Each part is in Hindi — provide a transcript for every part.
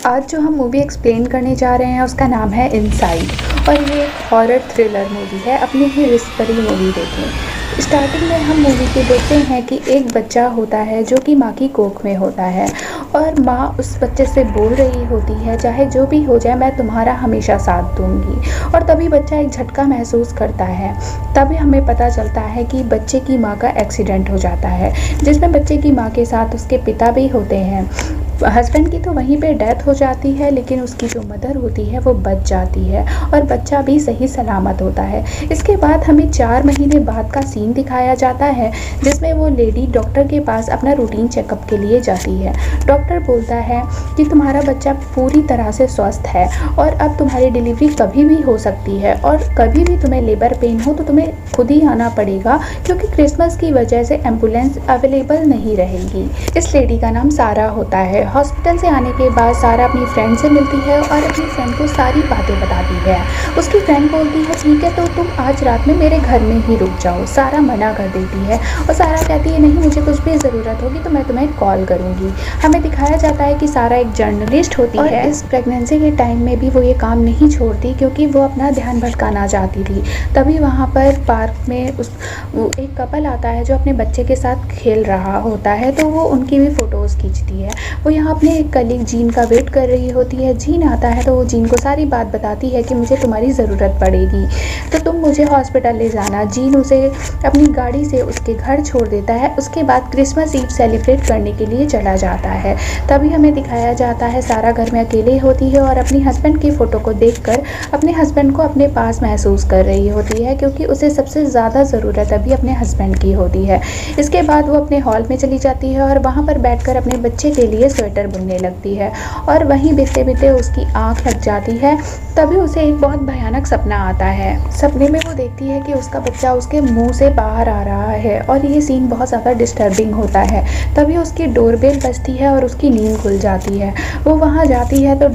आज जो हम मूवी एक्सप्लेन करने जा रहे हैं उसका नाम है इनसाइड और ये एक हॉरर थ्रिलर मूवी है। अपनी ही रिस्क पर ये मूवी देखें। स्टार्टिंग में हम मूवी के देखते हैं कि एक बच्चा होता है जो कि माँ की कोख में होता है और माँ उस बच्चे से बोल रही होती है, चाहे जो भी हो जाए मैं तुम्हारा हमेशा साथ दूंगी। और तभी बच्चा एक झटका महसूस करता है। तभी हमें पता चलता है कि बच्चे की माँ का एक्सीडेंट हो जाता है, जिसमें बच्चे की माँ के साथ उसके पिता भी होते हैं। हस्बैंड की तो वहीं पे डेथ हो जाती है, लेकिन उसकी जो मदर होती है वो बच जाती है और बच्चा भी सही सलामत होता है। इसके बाद हमें 4 महीने बाद का सीन दिखाया जाता है, जिसमें वो लेडी डॉक्टर के पास अपना रूटीन चेकअप के लिए जाती है। डॉक्टर बोलता है कि तुम्हारा बच्चा पूरी तरह से स्वस्थ है और अब तुम्हारी डिलीवरी कभी भी हो सकती है और कभी भी तुम्हें लेबर पेन हो तो तुम्हें खुद ही आना पड़ेगा, क्योंकि क्रिसमस की वजह से एम्बुलेंस अवेलेबल नहीं रहेगी। इस लेडी का नाम सारा होता है। हॉस्पिटल से आने के बाद सारा अपनी फ्रेंड से मिलती है और अपनी फ्रेंड को सारी बातें बताती है। उसकी फ्रेंड बोलती है ठीक है तो तुम आज रात में मेरे घर में ही रुक जाओ। सारा मना कर देती है और सारा कहती है नहीं, मुझे कुछ भी ज़रूरत होगी तो मैं तुम्हें कॉल करूँगी। हमें दिखाया जाता है कि सारा एक जर्नलिस्ट होती है। इस प्रेगनेंसी के टाइम में भी वो ये काम नहीं छोड़ती, क्योंकि वो अपना ध्यान भटकाना चाहती थी। तभी वहाँ पर पार्क में एक कपल आता है जो अपने बच्चे के साथ खेल रहा होता है, तो वो उनकी भी फ़ोटोज़ खींचती है। वो यहाँ अपने एक कलीग जीन का वेट कर रही होती है। जीन आता है तो वो जीन को सारी बात बताती है कि मुझे तुम्हारी ज़रूरत पड़ेगी तो तुम मुझे हॉस्पिटल ले जाना। जीन उसे अपनी गाड़ी से उसके घर छोड़ देता है। उसके बाद क्रिसमस ईव सेलिब्रेट करने के लिए चला जाता है। तभी हमें दिखाया जाता है सारा घर में अकेले होती है और अपनी हस्बैंड की फ़ोटो को देखकर अपने हस्बैंड को अपने पास महसूस कर रही होती है, क्योंकि उसे सबसे ज़्यादा ज़रूरत अभी अपने हस्बैंड की होती है। इसके बाद वो अपने हॉल में चली जाती है और वहाँ पर बैठकर अपने बच्चे के लिए स्वेटर बुनने लगती है और वहीं बीते बीते उसकी आंख लग जाती है। तभी उसे एक बहुत भयानक सपना आता है। सपने में वो देखती है कि उसका बच्चा उसके मुंह से बाहर आ रहा है और ये सीन बहुत ज़्यादा डिस्टर्बिंग होता है। तभी उसकी डोरबेल बजती है और उसकी नींद खुल जाती है। वो वहाँ जाती है तो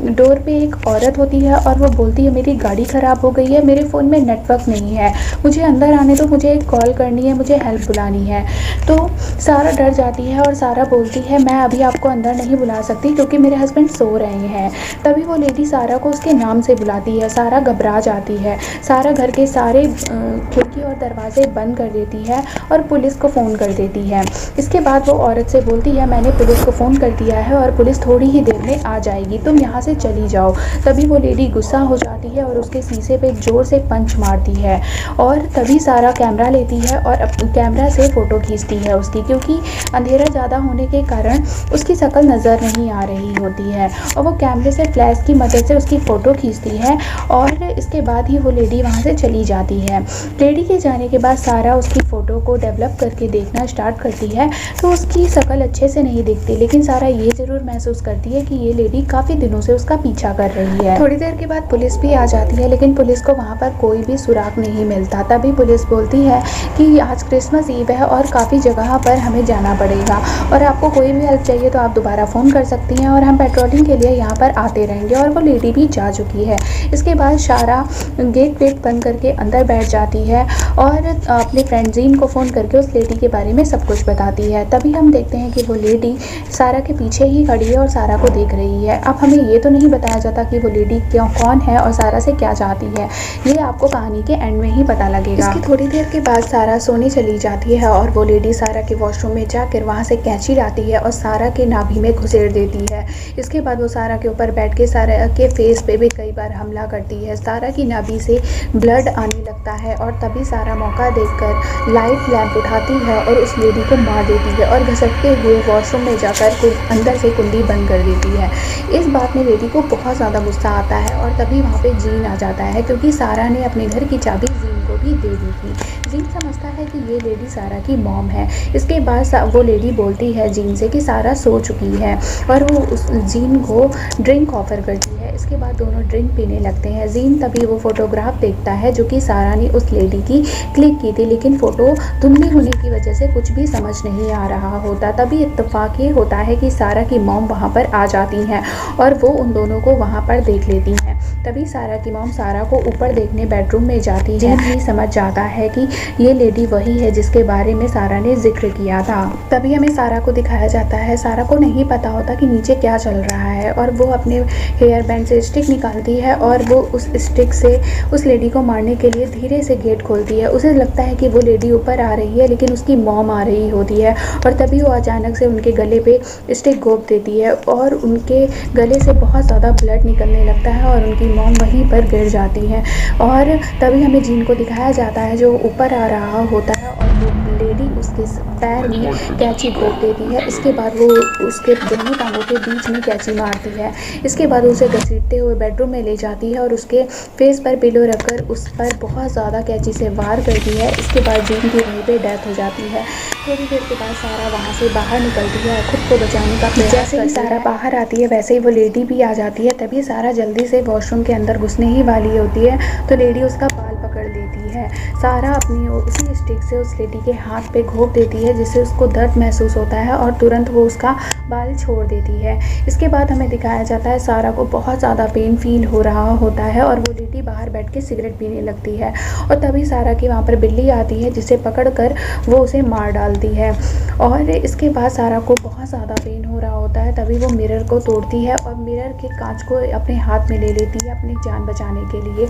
डोर पे एक औरत होती है और वो बोलती है मेरी गाड़ी ख़राब हो गई है, मेरे फ़ोन में नेटवर्क नहीं है, मुझे अंदर आने दो, मुझे एक कॉल करनी है, मुझे हेल्प बुलानी है। तो सारा डर जाती है और सारा बोलती है मैं अभी आपको अंदर नहीं बुला सकती क्योंकि मेरे हस्बैंड सो रहे हैं। तभी वो लेडी सारा को उसके नाम से बुलाती है। सारा घबरा जाती है। सारा घर के सारे खिड़की और दरवाजे बंद कर देती है और पुलिस को फ़ोन कर देती है। इसके बाद वो औरत से बोलती है मैंने पुलिस को फ़ोन कर दिया है और पुलिस थोड़ी ही देर में आ जाएगी, तुम यहाँ से चली जाओ। तभी वो लेडी गुस्सा हो जाती है और उसके शीशे पे ज़ोर से पंच मारती है और तभी सारा कैमरा लेती है और कैमरा से फ़ोटो खींचती है उसकी, क्योंकि अंधेरा ज़्यादा होने के कारण उसकी शक्ल नज़र नहीं आ रही होती है। और वो कैमरे से फ्लैश की मदद से उसकी फ़ोटो खींचती है और इसके बाद ही वो लेडी वहाँ से चली जाती है। लेडी के जाने के बाद सारा उसकी फ़ोटो को डेवलप करके देखना स्टार्ट करती है तो उसकी शक्ल अच्छे से नहीं दिखती, लेकिन सारा ये ज़रूर महसूस करती है कि ये लेडी काफ़ी दिनों से उसका पीछा कर रही है। थोड़ी देर के बाद पुलिस भी आ जाती है, लेकिन पुलिस को वहाँ पर कोई भी सुराग नहीं मिलता। तभी पुलिस बोलती है कि आज क्रिसमस ईव है और काफ़ी जगह पर हमें जाना पड़ेगा और आपको कोई भी हेल्प चाहिए तो आप दोबारा फ़ोन कर सकती हैं और हम पेट्रोलिंग के लिए यहाँ पर आते रहेंगे। और वो लेडी भी जा चुकी है। इसके बाद सारा गेट वेट बंद करके अंदर बैठ जाती है और अपने फ्रेंड जीन को फ़ोन करके उस लेडी के बारे में सब कुछ बताती है। तभी हम देखते हैं कि वो लेडी सारा के पीछे ही खड़ी है और सारा को देख रही है। अब हमें ये तो नहीं बताया जाता कि वो लेडी कौन है और सारा से क्या चाहती है, ये आपको कहानी के एंड में ही पता लगेगा। इसकी थोड़ी देर के बाद सारा सोने चली जाती है और वो लेडी सारा के वॉशरूम में जाकर वहाँ से कैंची लाती है और सारा के नाभि में घुसेड़ देती है। इसके बाद वो सारा के ऊपर बैठ के सारा के फेस पे भी कई बार हमला करती है। सारा की नाभि से ब्लड आने लगता है और तभी सारा मौका देखकर लाइट लैंप उठाती है और उस लेडी को मार देती है और घसटते हुए वॉशरूम में जाकर अंदर से कुंडी बंद कर देती है। इस बात में लेडी को बहुत ज़्यादा गुस्सा आता है और तभी वहाँ पे जीन आ जाता है, क्योंकि सारा ने अपने घर की चाबी जीन को भी दे दी थी। जीन समझता है कि ये लेडी सारा की मॉम है। इसके बाद वो लेडी बोलती है जीन से कि सारा सो चुकी है और वो उस जीन को ड्रिंक ऑफ़र करती है। इसके बाद दोनों ड्रिंक पीने लगते हैं। जीन तभी वो फ़ोटोग्राफ देखता है जो कि सारा ने उस लेडी की क्लिक की थी, लेकिन फ़ोटो धुंधली होने की वजह से कुछ भी समझ नहीं आ रहा होता। तभी इत्तेफाक ये होता है कि सारा की मॉम वहाँ पर आ जाती हैं और वो उन दोनों को वहाँ पर देख लेती हैं। तभी सारा की मॉम सारा को ऊपर देखने बेडरूम में जाती है। भी समझ जाता है कि ये लेडी वही है जिसके बारे में सारा ने जिक्र किया था। तभी हमें सारा को दिखाया जाता है, सारा को नहीं पता होता कि नीचे क्या चल रहा है, और वो अपने हेयर बैंड से स्टिक निकालती है और वो उस स्टिक से उस लेडी को मारने के लिए धीरे से गेट खोलती है। उसे लगता है कि वो लेडी ऊपर आ रही है, लेकिन उसकी मॉम आ रही होती है और तभी वो अचानक से उनके गले पे स्टिक घोंप देती है और उनके गले से बहुत ज़्यादा ब्लड निकलने लगता है और उनकी मॉम वहीं पर गिर जाती है। और तभी हमें जीन को दिखाया जाता है जो ऊपर आ रहा होता है और वो लेडी उसके पैर में कैंची घोंप देती है। इसके बाद वो उसके दोनों टांगों के बीच में कैंची मारती है। इसके बाद उसे घसीटते हुए बेडरूम में ले जाती है और उसके फेस पर पिलो रखकर उस पर बहुत ज़्यादा कैंची से वार करती है। इसके बाद जीन की वहीं पे डेथ हो जाती है। थोड़ी देर के बाद सारा वहाँ से बाहर निकलती है और खुद को बचाने का प्रयास जैसे ही सारा बाहर आती है वैसे ही वो लेडी भी आ जाती है। तभी सारा जल्दी से वॉशरूम के अंदर घुसने ही वाली होती है तो लेडी उसका बाल पकड़ लेती है। सारा अपनी उसी स्टिक से उस लेडी के हाथ पे घोंप देती है जिससे उसको दर्द महसूस होता है और तुरंत वो उसका बाल छोड़ देती है। इसके बाद हमें दिखाया जाता है सारा को बहुत ज़्यादा पेन फील हो रहा होता है और वो लेडी बाहर बैठ के सिगरेट पीने लगती है और तभी सारा की वहाँ पर बिल्ली आती है जिसे पकड़ कर वो उसे मार डालती है। और इसके बाद सारा को बहुत ज़्यादा पेन हो रहा होता है। तभी वो मिरर को तोड़ती है और मिरर के कांच को अपने हाथ में ले लेती है अपनी जान बचाने के लिए।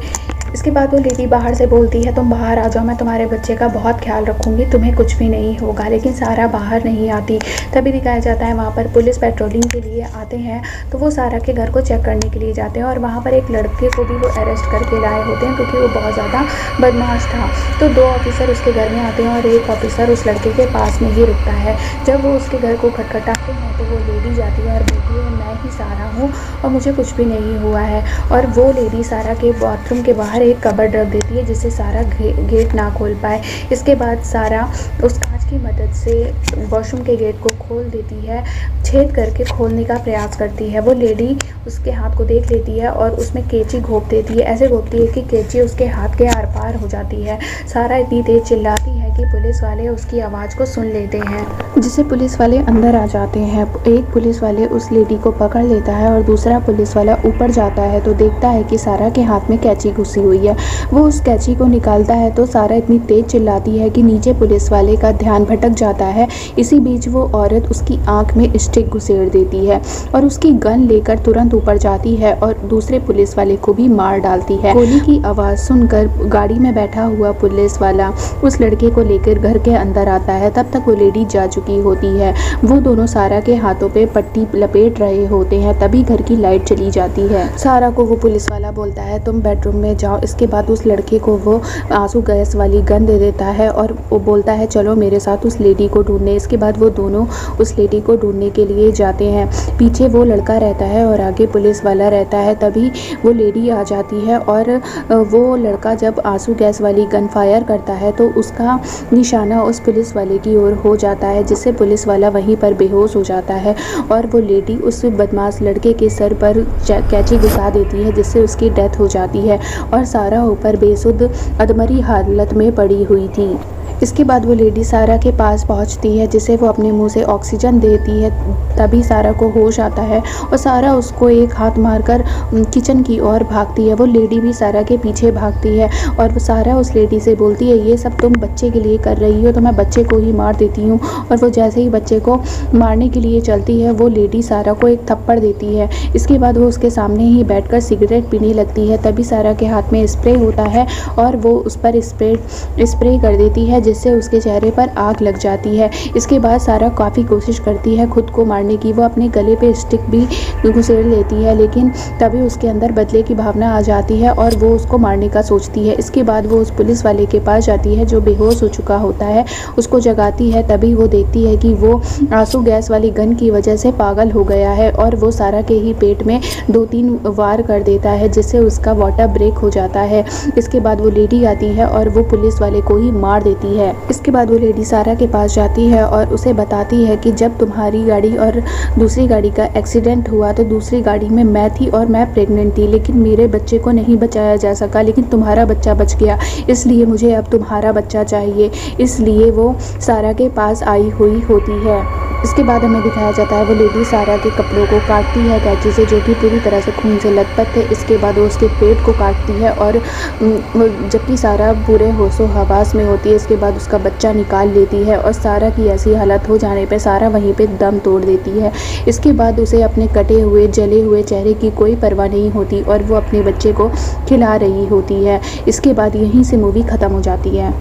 इसके बाद वो लेडी बाहर से बोलती है तुम बाहर आ जाओ, मैं तुम्हारे बच्चे का बहुत ख्याल रखूँगी, तुम्हें कुछ भी नहीं होगा। लेकिन सारा बाहर नहीं आती। तभी दिखाया जाता है वहाँ पर पुलिस पेट्रोलिंग के लिए आते हैं तो वो सारा के घर को चेक करने के लिए जाते हैं और वहाँ पर एक लड़के को भी वो अरेस्ट करके लाए होते हैं क्योंकि वो बहुत ज़्यादा बदमाश था। तो 2 ऑफिसर उसके घर में आते हैं और एक ऑफिसर उस लड़के के पास में ही रुकता है। जब वो उसके घर को खटखटाते हैं तो वो लेडी जाती है और बोलती है मैं ही सारा हूँ और मुझे कुछ भी नहीं हुआ है। और वो लेडी सारा के बाथरूम के बाहर एक कबर्ड रख देती है जिससे सारा गेट ना खोल पाए। इसके बाद सारा उस कांच की मदद से वॉशरूम के गेट को खोल देती है, छेद करके खोलने का प्रयास करती है। वो लेडी उसके हाथ को देख लेती है और उसमें कैंची घोंप देती है, ऐसे घोंपती है कि कैंची उसके हाथ के आर पार हो जाती है। सारा इतनी तेज चिल्लाती है कि पुलिस वाले उसकी आवाज़ को सुन लेते हैं जिससे पुलिस वाले अंदर आ जाते हैं। एक पुलिस वाले उस लेडी को पकड़ लेता है और दूसरा पुलिस वाला ऊपर जाता है तो देखता है कि सारा के हाथ में कैंची घुसी हुई है। वो उस कैंची को निकालता है तो सारा इतनी तेज चिल्लाती है कि नीचे पुलिस वाले का ध्यान भटक जाता है। इसी बीच वो औरत उसकी आंख में स्टिक घुसेड़ देती है और उसकी गन लेकर तुरंत ऊपर जाती है और दूसरे पुलिस वाले को भी मार डालती है। गोली की आवाज़ सुनकर गाड़ी में बैठा हुआ पुलिस वाला उस लड़के को लेकर घर के अंदर आता है। तब तक वो लेडी जा चुकी होती है। वो दोनों सारा के हाथों पे पट्टी लपेट रहे होते हैं। तभी घर की लाइट चली जाती है। सारा को वो पुलिस वाला बोलता है तुम बेडरूम में जाओ। इसके बाद उस लड़के को वो आंसू गैस वाली गन दे देता है और वो बोलता है चलो मेरे साथ उस लेडी को ढूंढने। इसके बाद वो दोनों उस लेडी को ढूंढने के लिए जाते हैं। पीछे वो लड़का रहता है और आगे पुलिस वाला रहता है। तभी वो लेडी आ जाती है और वो लड़का जब आंसू गैस वाली गन फायर करता है तो उसका निशाना उस पुलिस वाले की ओर हो जाता है जिससे पुलिस वाला वहीं पर बेहोश हो जाता है और वो लेडी उस बदमाश लड़के के सर पर कैंची घुसा देती है जिससे उसकी डेथ हो जाती है और सारा ऊपर बेसुध अधमरी हालत में पड़ी हुई थी। इसके बाद वो लेडी सारा के पास पहुंचती है जिसे वो अपने मुंह से ऑक्सीजन देती है। तभी सारा को होश आता है और सारा उसको एक हाथ मारकर किचन की ओर भागती है। वो लेडी भी सारा के पीछे भागती है और वो सारा उस लेडी से बोलती है ये सब तुम बच्चे के लिए कर रही हो तो मैं बच्चे को ही मार देती हूँ। और वो जैसे ही बच्चे को मारने के लिए चलती है वो लेडी सारा को एक थप्पड़ देती है। इसके बाद वो उसके सामने ही बैठकर सिगरेट पीने लगती है। तभी सारा के हाथ में स्प्रे होता है और वो उस पर स्प्रे कर देती है जिससे उसके चेहरे पर आग लग जाती है। इसके बाद सारा काफ़ी कोशिश करती है खुद को मारने की। वो अपने गले पे स्टिक भी घुसेड़ लेती है लेकिन तभी उसके अंदर बदले की भावना आ जाती है और वो उसको मारने का सोचती है। इसके बाद वो उस पुलिस वाले के पास जाती है जो बेहोश हो चुका होता है, उसको जगाती है। तभी वो देखती है कि वो आंसू गैस वाली गन की वजह से पागल हो गया है और वो सारा के ही पेट में 2-3 वार कर देता है जिससे उसका वाटर ब्रेक हो जाता है। इसके बाद वो लेडी आती है और वो पुलिस वाले को ही मार देती है। है। इसके बाद वो लेडी सारा के पास जाती है और उसे बताती है कि जब तुम्हारी गाड़ी और दूसरी गाड़ी का एक्सीडेंट हुआ तो दूसरी गाड़ी में मैं थी और मैं प्रेग्नेंट थी, लेकिन मेरे बच्चे को नहीं बचाया जा सका, लेकिन तुम्हारा बच्चा बच गया, इसलिए मुझे अब तुम्हारा बच्चा चाहिए। इसलिए वो सारा के पास आई हुई होती है। इसके बाद हमें दिखाया जाता है वो लेडी सारा के कपड़ों को काटती है कैंची से, जो कि पूरी तरह से खून से लथपथ थे। इसके बाद वो उसके पेट को काटती है और जबकि सारा पूरे होशो हवास में होती है। इसके बाद उसका बच्चा निकाल लेती है और सारा की ऐसी हालत हो जाने पे सारा वहीं पे दम तोड़ देती है। इसके बाद उसे अपने कटे हुए जले हुए चेहरे की कोई परवाह नहीं होती और वो अपने बच्चे को खिला रही होती है। इसके बाद यहीं से मूवी ख़त्म हो जाती है।